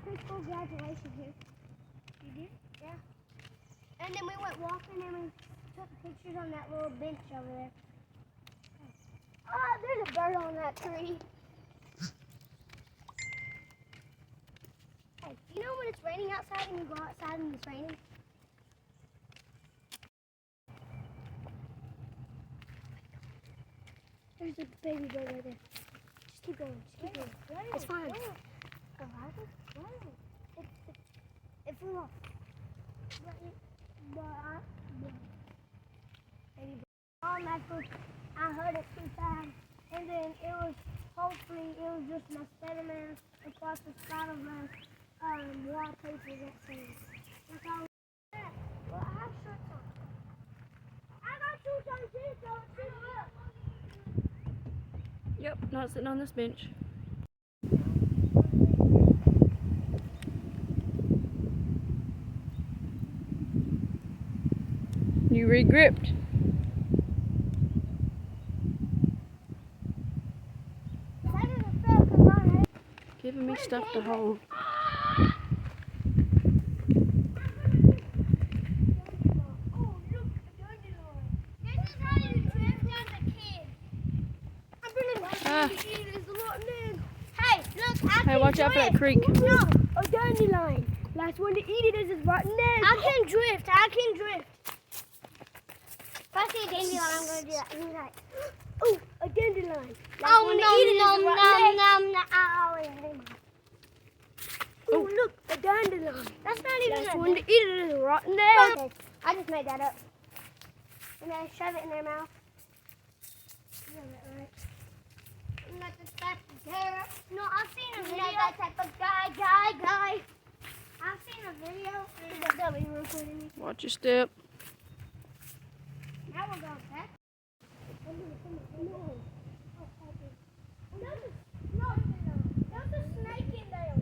preschool graduation here. You did? Yeah. And then we went walking and we took pictures on that little bench over there. Oh, there's a bird on that tree. Hey, you know when it's raining outside and you go outside and it's raining? There's a baby bird right there. Just keep going. Just keep going. It's fine. It flew off. I heard it 2 times, and then it was just my Spider-Man across the side of my wallpaper that says. That's all. Well, I have shirts on. I got shoes on too, so it's up. Yep, not sitting on this bench. You re-gripped. Giving me stuff to hold. Hey, watch out for that creek. No, a dandelion. Last one to eat it is this rotten egg. I can drift. If I see a dandelion, I'm going to do that. I'm like, oh, a dandelion. Oh, no. Oh, look, a dandelion. That's not even last one to eat it is a rotten egg. Okay, I just made that up. And then shove it in their mouth. You know that, right? I'm not the type of girl. No, I've seen a video. Not that type of guy. I've seen a video. Watch your step. Now we're going back. No. There's a snake in there.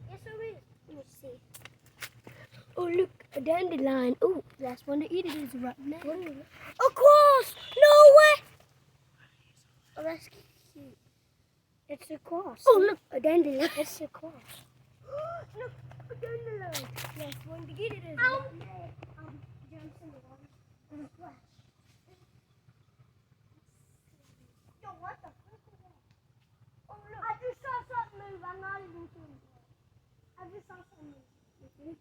Yes, there is. Let's see. Oh, look, a dandelion. Oh, last one to eat it is a rotten egg. A cross! No way! Oh, that's cute. It's a cross. Oh, look, a dandelion. It's a cross. Look, a dandelion. Last one to eat it is a rotten egg. Jumps in the water and splash. Yo, what the fuck is that? Oh, look. I just saw something move. I'm not even kidding. I just saw something move.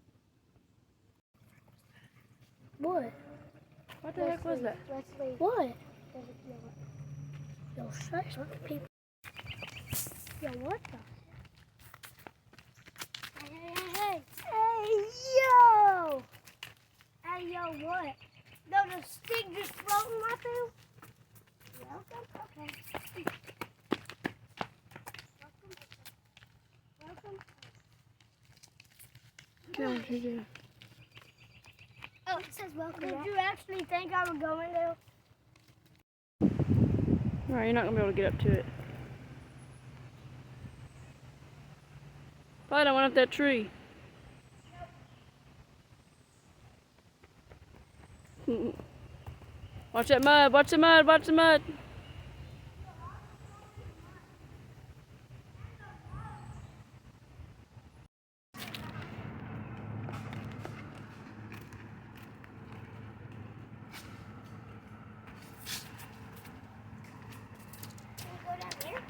What? What the heck was that? Let's leave. What? Yo, shush people. Yo, what the? Hey. Hey, yo! Hey, yo, what? No, the stick just floating right through? Welcome? Okay. Welcome. Okay, what you do? Oh, it says welcome. Did you actually think I would go in there? Alright, you're not going to be able to get up to it. Probably don't went up that tree. Watch that mud, watch the mud, watch the mud. Can we go down here?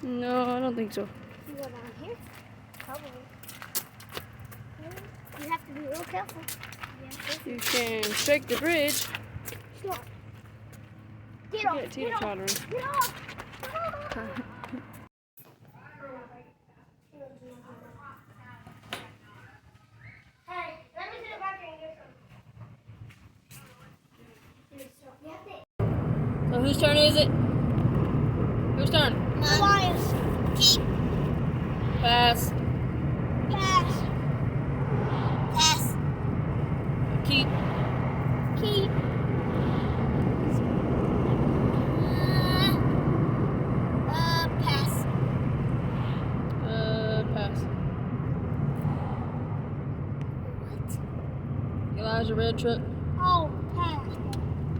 No, I don't think so. Can we go down here? Probably. You have to be real careful. Yeah. You can shake the bridge. Stop. Get off. Get off. Get off. Hey, let me sit back here and get some. So whose turn is it? Whose turn? Lions. Keep. Pass. Pass. Pass. Keep. Keep. Pass. Pass. What? Elijah, red truck. Oh, pass.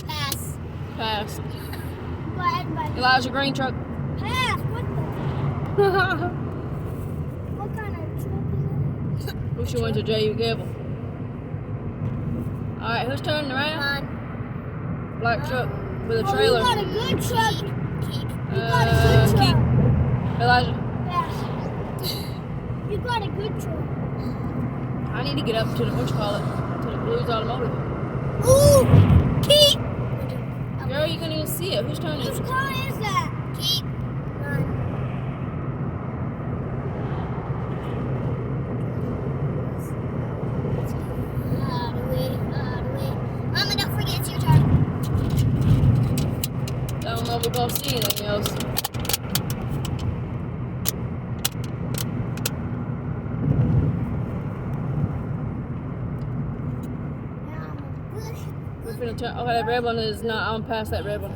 Pass. Pass. Go ahead, buddy. Elijah, green truck. Pass. What the? What kind Wish you went to J. Gable. Alright, who's turning around? Come on. Black truck with a Oh, trailer. you got a good truck. You got a good truck. Keep. Elijah, Yeah. You got a good truck. I need to get up to the, what you call it? To the Blues Automotive. Ooh! Keep! Girl, you can't even see it. Who's turning? Whose car is that? Keep. Run. All the way, all the way. Mama, don't forget it's your turn. I don't know if we're gonna see anything else. We're finna turn. Okay, that red one is not. I'm past that red one.